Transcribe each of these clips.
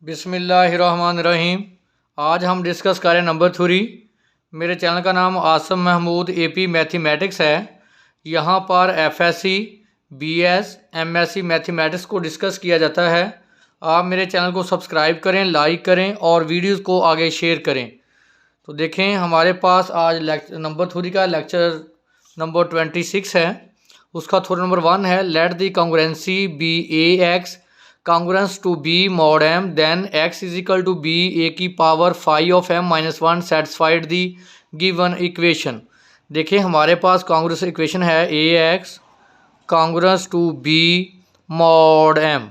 बिस्मिल्लाहिर्रहमानिर्रहीम। आज हम डिस्कस करें नंबर 3। मेरे चैनल का नाम आसम महमूद एपी मैथमेटिक्स है। यहाँ पर एफएससी, बीएस, एमएससी मैथमेटिक्स को डिस्कस किया जाता है। आप मेरे चैनल को सब्सक्राइब करें, लाइक करें और वीडियोस को आगे शेयर करें। तो देखें, हमारे पास आज नंबर 3 का लेक्चर नंबर 26 है। उसका थोड़ा नंबर 1 है, let the congruency be a x congruence to b mod m, then x is equal to b a की power phi of m minus 1 satisfied the given equation। देखिए, हमारे पास congruence equation है a x congruence to b mod m।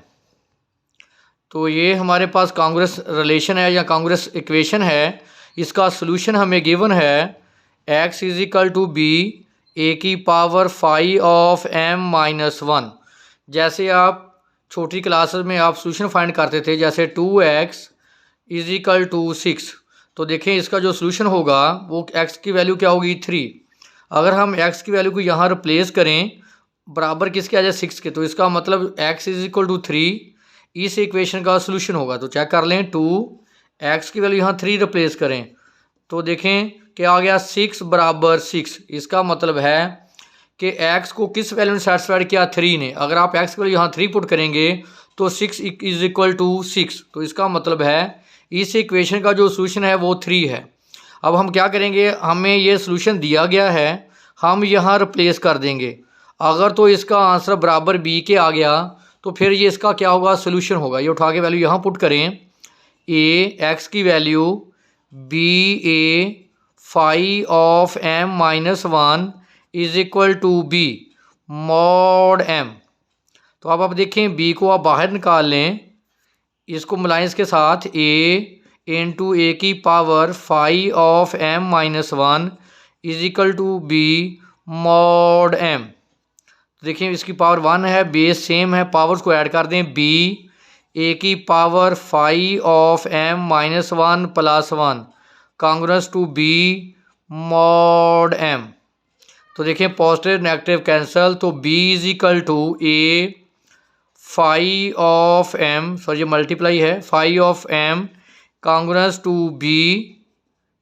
तो ये हमारे पास Congress relation है या Congress equation है। इसका सोल्यूशन हमें गिवन है x is equal to b a की power phi of m minus 1। जैसे आप छोटी क्लासेस में आप सोल्यूशन फाइंड करते थे, जैसे 2x इज इक्वल टू 6। तो देखें, इसका जो सोल्यूशन होगा वो x की वैल्यू क्या होगी 3। अगर हम x की वैल्यू को यहाँ रिप्लेस करें बराबर किसके आ जाए 6 के, तो इसका मतलब x इज इक्वल टू 3 इस इक्वेशन का सोल्यूशन होगा। तो चेक कर लें, 2x की वैल्यू यहाँ 3 रिप्लेस करें तो देखें क्या आ गया 6 बराबर 6। इसका मतलब है कि x को किस वैल्यू ने सेटिस्फाइड किया 3 ने। अगर आप x की वैल्यू यहाँ 3 पुट करेंगे तो 6 इज इक्वल टू 6। तो इसका मतलब है इस इक्वेशन का जो सोल्यूशन है वो 3 है। अब हम क्या करेंगे, हमें ये सोल्यूशन दिया गया है, हम यहाँ रिप्लेस कर देंगे। अगर तो इसका आंसर बराबर b के आ गया तो फिर ये इसका क्या होगा, सोल्यूशन होगा। ये उठा के वैल्यू यहाँ पुट करें, a x की value b a phi of m minus 1 is equal to b mod m। तो अब देखें, b को आप बाहर निकाल लें, इसको मिलाएं इसके साथ, a इंटू ए की power phi of m minus 1 is equal to b mod m। देखिए, इसकी पावर 1 है, बेस सेम है, पावर्स को ऐड कर दें, b a की power phi of m minus 1 plus 1 congruence to b mod m। तो देखें, पॉजिटिव नेगेटिव कैंसिल, तो b is equal to a phi of m, sorry ये मल्टीप्लाई है, phi of m congruence to b,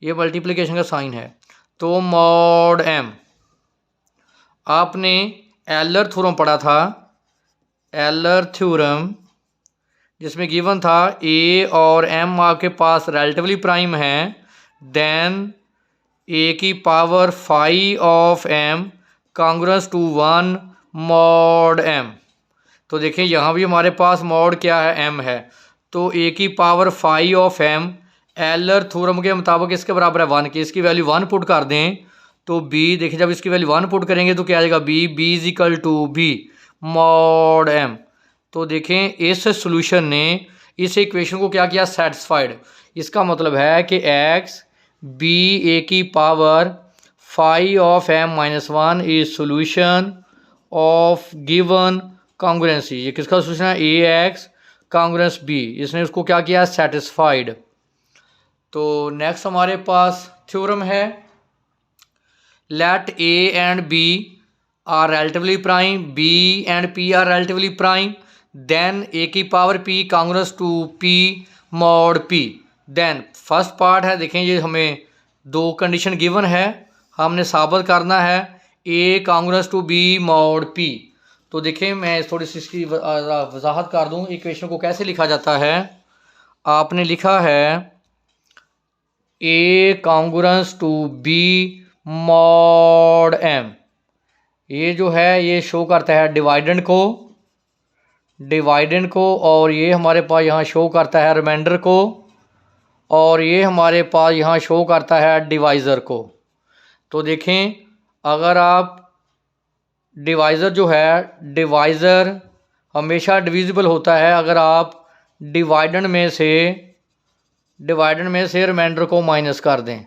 ये multiplication का sign है, तो mod m। आपने एलर थ्योरम पढ़ा था, एलर थ्योरम, जिसमें गिवन था a और m आपके पास रिलेटिवली प्राइम हैं, देन a की power phi of m congruence to 1 mod m। तो देखें, यहाँ भी हमारे पास मॉड क्या है, m है, तो a की power phi of m Euler theorem के मुताबिक इसके बराबर है 1 के। इसकी वैल्यू 1 पुट कर दें तो b, देखिए जब इसकी वैल्यू 1 पुट करेंगे तो क्या आ जाएगा, b is equal to b mod m। तो देखें, इस सोल्यूशन ने इस इक्वेशन को क्या किया, सेटिस्फाइड। इसका मतलब है कि x b a की power phi of m minus 1 is solution of given congruency. ये किसका सोल्यूशन है, ए एक्स कॉन्ग्रुएंस b, इसने उसको क्या किया, सेटिस्फाइड। तो नेक्स्ट हमारे पास थ्योरम है, let a and b are relatively prime, b and p are relatively prime, then a की power p congruence to p mod p। Then first part है, देखें ये हमें दो कंडीशन गिवन है, हमने साबित करना है a congruence to b mod p। तो देखें, मैं थोड़ी सी इसकी वजाहत कर दूं, इक्वेशन को कैसे लिखा जाता है। आपने लिखा है a congruence to b mod m। ये जो है ये शो करता है डिवाइडेंड को, और ये हमारे पास यहाँ शो करता है रिमाइंडर को, और ये हमारे पास यहाँ शो करता है डिवाइज़र को। तो देखें, अगर आप डिवाइज़र जो है, डिवाइज़र हमेशा डिविजिबल होता है अगर आप डिवाइडेंड में से रिमाइंडर को माइनस कर दें।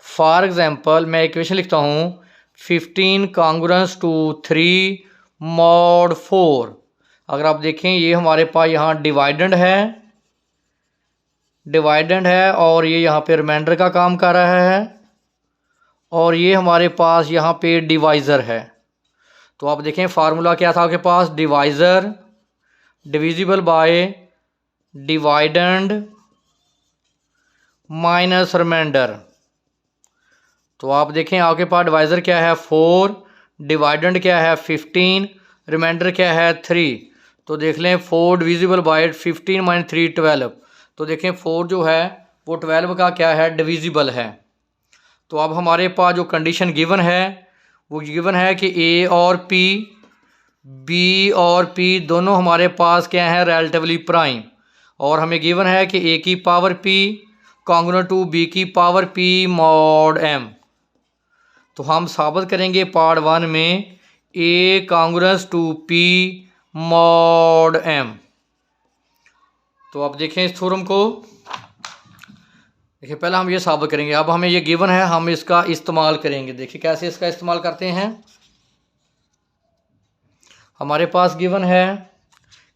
फॉर एग्जांपल मैं इक्वेशन लिखता हूँ, 15 कॉन्ग्रुएंस टू 3 मॉड 4। अगर आप देखें, ये हमारे पास यहाँ डिवाइडेंड है और ये यहाँ पे रिमाइंडर का काम कर रहा है, और ये हमारे पास यहाँ पे डिवाइज़र है। तो आप देखें, फार्मूला क्या था आपके पास, divisor divisible by dividend minus remainder. तो आप देखें आपके पास डिवाइज़र क्या है 4, डिवाइडेंड क्या है 15, रिमाइंडर क्या है 3। तो देख लें 4 डिविजिबल बाय 15 माइनस 3 12। तो देखें 4 जो है वो 12 का क्या है डिविजिबल है। तो अब हमारे पास जो कंडीशन गिवन है वो गिवन है कि ए और पी, बी और पी दोनों हमारे पास क्या है रिलेटिवली प्राइम, और हमें गिवन है कि ए की power p congruent to b की पावर पी मॉड एम। तो हम साबित करेंगे पार्ट 1 में a congruence to p mod m. तो अब देखें इस थ्योरम को, देखिए पहले हम ये साबित करेंगे। अब हमें ये गिवन है, हम इसका इस्तेमाल करेंगे। देखिए कैसे इसका इस्तेमाल करते हैं। हमारे पास गिवन है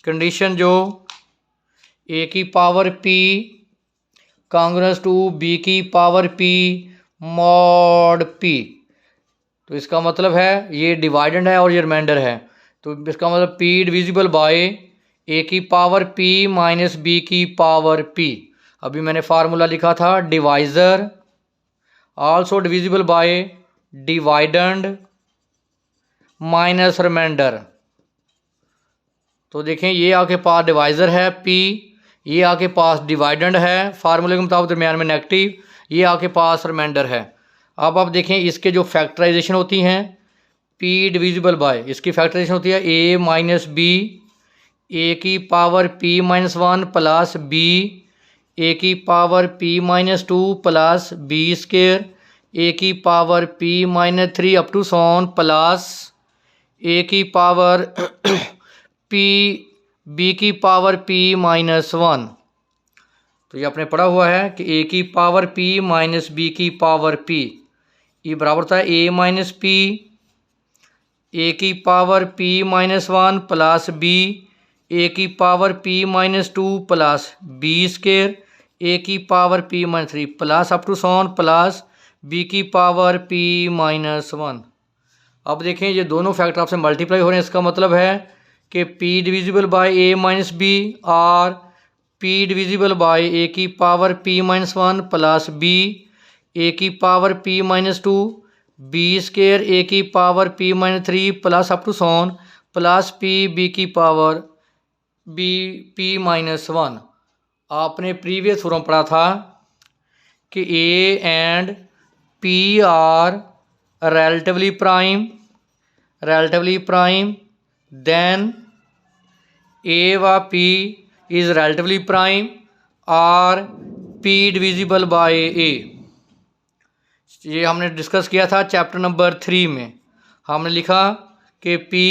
कंडीशन जो ए की power p congruence to b की पावर पी मॉड पी। तो इसका मतलब है ये डिवाइडेंड है और ये रिमाइंडर है। तो इसका मतलब पी डिविजिबल बाय ए की पावर पी माइनस बी की पावर पी। अभी मैंने फार्मूला लिखा था divisor also divisible by dividend minus remainder. तो देखें ये आपके पास डिवाइज़र है पी, ये आपके पास डिवाइडेंड है फार्मूले के मुताबिक दरमियान में नेगेटिव, ये आपके पास रिमाइंडर है। अब आप देखें इसके जो फैक्टराइजेशन होती हैं पी डिविजिबल बाय, इसकी फैक्टराइजेशन होती है ए माइनस बी ए की power p minus 1 plus b a की power p minus 2 plus b square a की power p minus 3 up to so on plus a की पावर पी बी की power p minus 1। तो ये आपने पढ़ा हुआ है कि ए की पावर पी माइनस बी की पावर पी ये बराबर होता है ए माइनस पी ए की power p minus 1 plus b a की power p minus 2 plus b square a की power p minus 3 plus up to so on plus b की power p minus 1। अब देखें ये दोनों फैक्टर आपसे मल्टीप्लाई हो रहे हैं। इसका मतलब है कि p divisible by a minus b और पी डिविजिबल बाय ए की power p minus 1 plus b a की power p minus 2 b square a की power p minus 3 plus up to so on plus p b की power b p minus 1। आपने previous theorem पढ़ा था कि a and p are relatively prime then a व p is relatively prime और p divisible by a। ये हमने discuss किया था चैप्टर नंबर 3 में। हमने लिखा कि p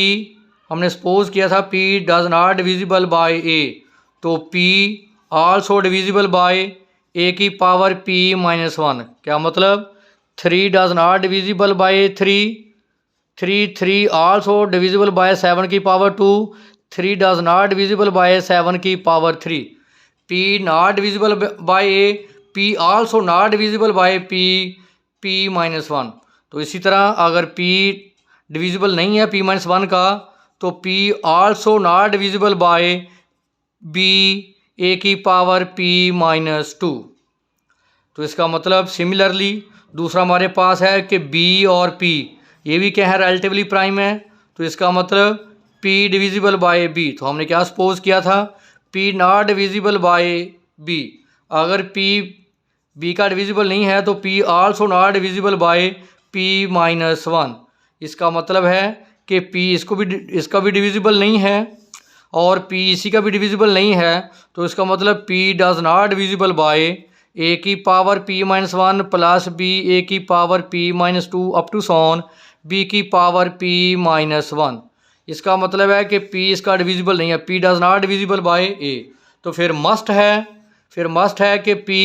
हमने सपोज किया था p does not divisible by a, तो p also divisible by a की पावर p माइनस 1। क्या मतलब 3 does not divisible bye 3 also divisible by 7 की power 2, 3 does not divisible bye 7 की power 3। p not divisible by a, p also not divisible bye p minus 1। तो इसी तरह अगर p divisible नहीं है p माइनस 1 का तो p also not divisible bye b a की पावर p माइनस 2। तो इसका मतलब सिमिलरली दूसरा हमारे पास है कि b और p ये भी क्या है रिलेटिवली प्राइम है। तो इसका मतलब p डिविजिबल बाय b, तो हमने क्या सपोज किया था p not divisible bye b। अगर p b का डिविजिबल नहीं है तो p also not divisible bye p minus 1। इसका मतलब है कि p इसका भी डिविजिबल नहीं है और p इसी का भी डिविजिबल नहीं है। तो इसका मतलब p does not divisible by a की power p minus 1 plus b a की power p minus 2 up to son b की पावर p माइनस 1। इसका मतलब है कि p इसका डिविजिबल नहीं है, p does not divisible by a। तो फिर मस्ट है कि p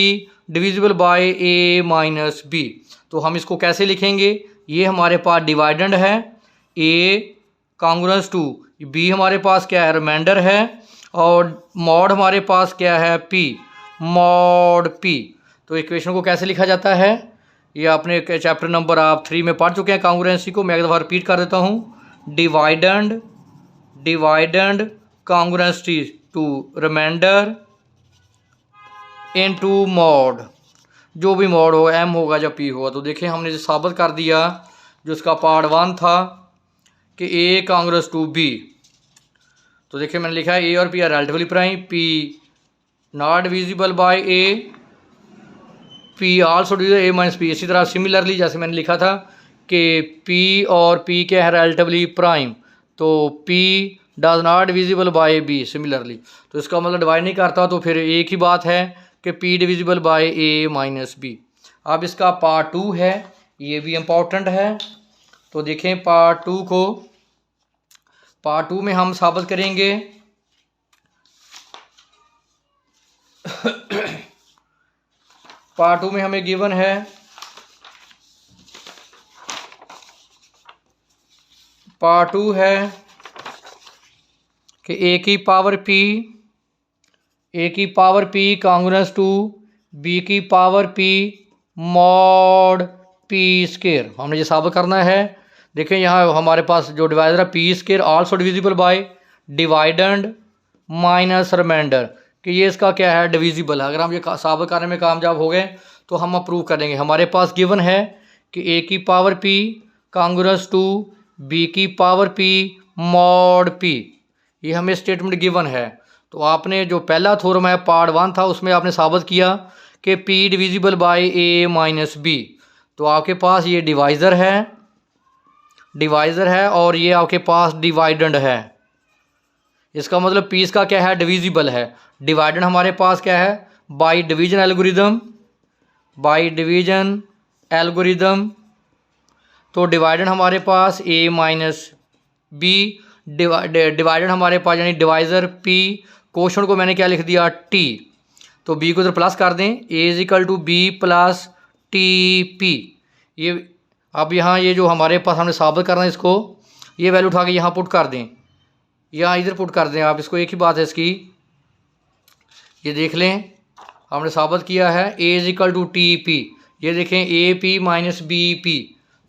divisible by a minus b। तो हम इसको कैसे लिखेंगे, ये हमारे पास डिवाइडेंड है a कॉन्ग्रुएंस टू b, हमारे पास क्या है रिमाइंडर है, और मॉड हमारे पास क्या है p मॉड p। तो इक्वेशन को कैसे लिखा जाता है ये आपने चैप्टर नंबर आप 3 में पढ़ चुके हैं कॉन्ग्रुएंसी को। मैं एक दफ़ा रिपीट कर देता हूँ। Dividend congruence to remainder into mod, जो भी मॉड हो, एम होगा या पी होगा। तो देखें हमने जो साबित कर दिया, जो इसका पार्ट 1 था कि ए कांग्रेस टू बी। तो देखिए मैंने लिखा है ए और P R relatively prime, P not divisible by A, P also divisible A minus P. इसी तरह सिमिलरली जैसे मैंने लिखा था कि पी और पी क्या है रिलेटिवली प्राइम, तो p does not divisible by b similarly. तो इसका मतलब डिवाइड नहीं करता, तो फिर एक ही बात है कि p divisible by a minus b. अब इसका पार्ट 2 है, ये भी इम्पोर्टेंट है। तो देखें पार्ट 2 को, पार्ट 2 में हम साबित करेंगे पार्ट 2 में हमें गिवन है पार्ट 2 है कि ए की power p congruence to b की power p mod p square. हमने ये साबित करना है। देखें यहाँ हमारे पास जो डिवाइजर है p square also divisible by dividend minus reminder, कि ये इसका क्या है डिविजिबल है। अगर हम ये साबित करने में कामयाब हो गए तो हम अप्रूव करेंगे। हमारे पास गिवन है कि ए की power p congruence to b की पावर पी मॉड पी, ये हमें स्टेटमेंट गिवन है। तो आपने जो पहला थ्योरम है पार्ट 1 था, उसमें आपने साबित किया कि p divisible by a minus b. तो आपके पास ये डिवाइज़र है और ये आपके पास डिवाइडेंड है। इसका मतलब पी इसका क्या है डिविजिबल है। डिवाइडेंड हमारे पास क्या है बाय डिवीजन एल्गोरिदम। तो डिवाइडेंड हमारे पास ए माइनस बी, डिवाइडेंड हमारे पास यानी डिवाइज़र पी, क्वेश्चन को मैंने क्या लिख दिया टी। तो बी को इधर प्लस कर दें, a is equal to b plus t p. ये अब यहाँ ये जो हमारे पास हमने साबित करना है, इसको ये वैल्यू उठा के यहाँ पुट कर दें, यहाँ इधर पुट कर दें आप इसको। एक ही बात है इसकी, ये देख लें हमने साबित किया है a is equal to t p. ये देखें a p minus b p,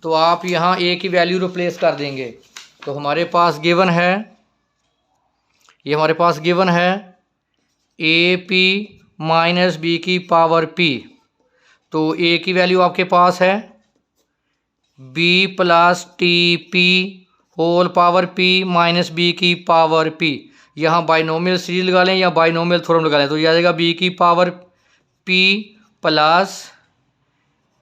तो आप यहाँ ए की वैल्यू रिप्लेस कर देंगे। तो हमारे पास गिवन है, ये हमारे पास गिवन है ए पी माइनस बी की पावर पी। तो ए की वैल्यू आपके पास है b plus t p whole power p minus b की पावर पी। यहाँ बाइनोमियल सीरीज लगा लें या बाइनोमियल थ्योरम लगा लें, तो ये आ जाएगा बी की पावर पी प्लस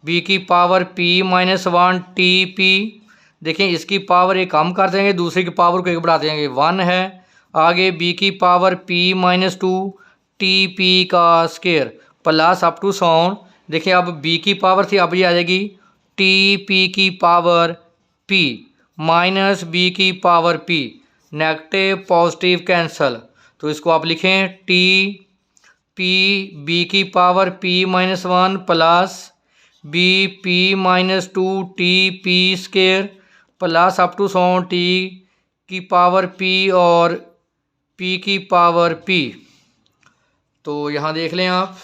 बी की power p minus 1 T P. देखें इसकी पावर एक कम कर देंगे, दूसरे की पावर को एक बढ़ा देंगे, 1 है। आगे बी की power p minus 2 t p का square plus up to so on. देखिए अब बी की पावर थी, अब ये आ जाएगी टी पी की पावर पी माइनस बी की power p, negative positive cancel. तो इसको आप लिखें टी पी बी की power p minus 1 plus b p minus 2 t p square plus up to sound t की पावर पी और p की पावर पी। तो यहाँ देख लें आप,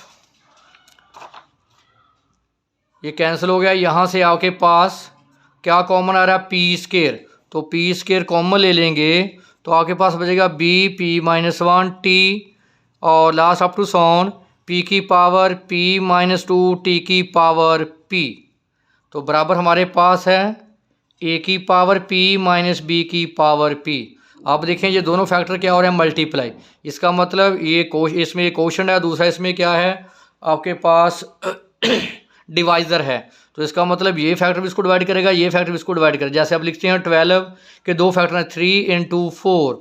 ये कैंसिल हो गया। यहाँ से आपके पास क्या कॉमन आ रहा है पी स्केयर, तो पी स्केयर कॉमन ले लेंगे तो आपके पास बचेगा बी पी माइनस 1 टी और last up to sound p की पावर पी माइनस 2 टी की पावर पी। तो बराबर हमारे पास है ए की पावर पी माइनस बी की पावर पी। अब देखें ये दोनों फैक्टर क्या हो रहे हैं मल्टीप्लाई। इसका मतलब ये इसमें क्वोशंट है, दूसरा इसमें क्या है आपके पास डिवाइज़र है। तो इसका मतलब ये फैक्टर भी इसको डिवाइड करेगा, ये फैक्टर भी इसको डिवाइड करेगा। जैसे आप लिखते हैं 12 के दो फैक्टर हैं 3 इंटू 4,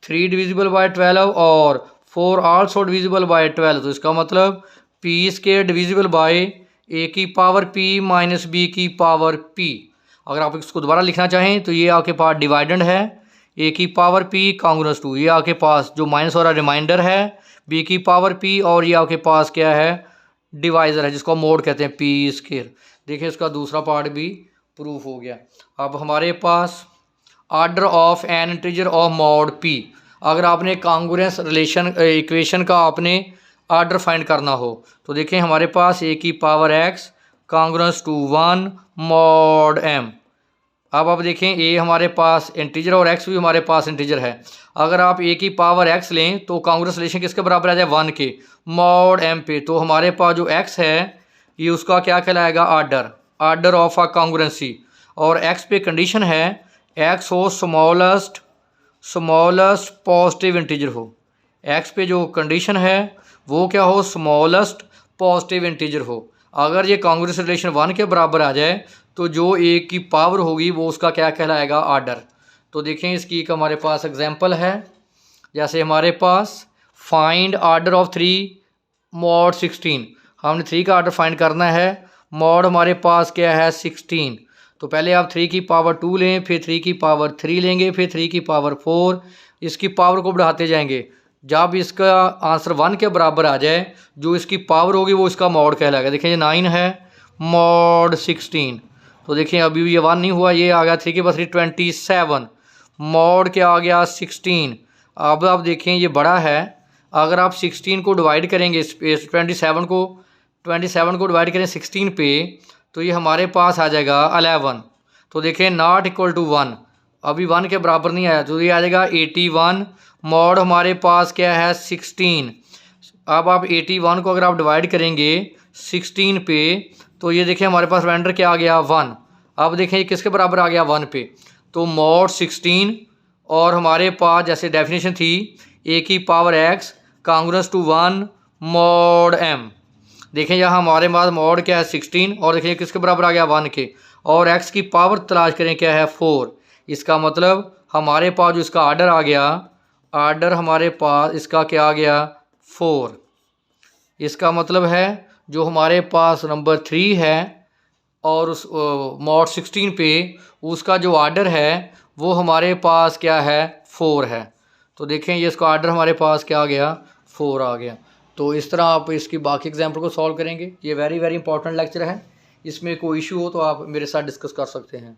3 डिविजिबल बाय 12 और 4 आल्सो डिविजिबल बाय 12। तो इसका मतलब P square divisible by a की पावर पी माइनस बी की पावर पी। अगर आप इसको दोबारा लिखना चाहें तो ये आपके पास डिवाइडेंड है ए की पावर पी कांग्रेस टू, ये आपके पास जो माइनस वाला रिमाइंडर है बी की पावर पी, और ये आपके पास क्या है डिवाइज़र है जिसको मोड कहते हैं पी स्केयर। देखिए इसका दूसरा पार्ट भी प्रूफ हो गया। अब हमारे पास order of an integer of mod p. अगर आपने कांग्रुएंस रिलेशन इक्वेशन का आपने ऑर्डर फाइंड करना हो तो देखें हमारे पास ए की power x congruence to 1 mod m. अब आप देखें ए हमारे पास इंटीजर और एक्स भी हमारे पास इंटीजर है। अगर आप ए की पावर एक्स लें तो कांग्रेस रिलेशन किसके बराबर आ जाए, 1 के मॉड एम पे। तो हमारे पास जो एक्स है ये उसका क्या कहलाएगा, आर्डर ऑफ अ कांग्रेंसी। और एक्स पे कंडीशन है एक्स हो स्मॉलेस्ट पॉजिटिव इंटीजर हो। एक्स पे जो कंडीशन है वो क्या हो, स्मॉलेस्ट पॉजिटिव इंटीजर हो। अगर ये कांग्रेस रिलेशन 1 के बराबर आ जाए तो जो ए की पावर होगी वो उसका क्या कहलाएगा, आर्डर। तो देखें इसकी एक हमारे पास एग्जांपल है, जैसे हमारे पास फाइंड आर्डर ऑफ 3 मॉड 16। हमने 3 का आर्डर फाइंड करना है। मॉड हमारे पास क्या है, 16। तो पहले आप 3 की पावर 2 लें, फिर 3 की पावर 3 लेंगे, फिर 3 की पावर 4। इसकी पावर को बढ़ाते जाएंगे। जब इसका आंसर 1 के बराबर आ जाए जो इसकी पावर होगी वो इसका मॉड कहलाएगा। देखिए ये 9 है, मॉड 16। तो देखिए अभी भी ये 1 नहीं हुआ, ये आ गया 3 के पास 3 27, मॉड क्या आ गया 16। अब आप देखें ये बड़ा है, अगर आप 16 को डिवाइड करेंगे 27 को डिवाइड करें 16 पे तो ये हमारे पास आ जाएगा 11। तो देखें नॉट इक्वल टू 1, अभी 1 के बराबर नहीं आया तो ये आ जाएगा 81। मॉड हमारे पास क्या है 16। अब आप 81 को अगर आप डिवाइड करेंगे 16 पे तो ये देखिए हमारे पास रिमाइंडर क्या आ गया 1। अब देखें ये किसके बराबर आ गया 1 पे। तो मॉड 16 और हमारे पास जैसे डेफिनेशन थी ए की power x congruence to 1 mod m. देखें यहाँ हमारे पास मॉड क्या है 16 और देखिए किसके बराबर आ गया 1 के, और एक्स की पावर तलाश करें क्या है 4। इसका मतलब हमारे पास जो इसका आर्डर आ गया, आर्डर हमारे पास इसका क्या आ गया 4। इसका मतलब है जो हमारे पास नंबर 3 है और उस मॉड 16 पे उसका जो आर्डर है वो हमारे पास क्या है 4 है। तो देखें ये इसका आर्डर हमारे पास क्या आ गया 4 आ गया। तो इस तरह आप इसकी बाकी एग्जाम्पल को सॉल्व करेंगे। ये वेरी इंपॉर्टेंट लेक्चर है, इसमें कोई इशू हो तो आप मेरे साथ डिस्कस कर सकते हैं।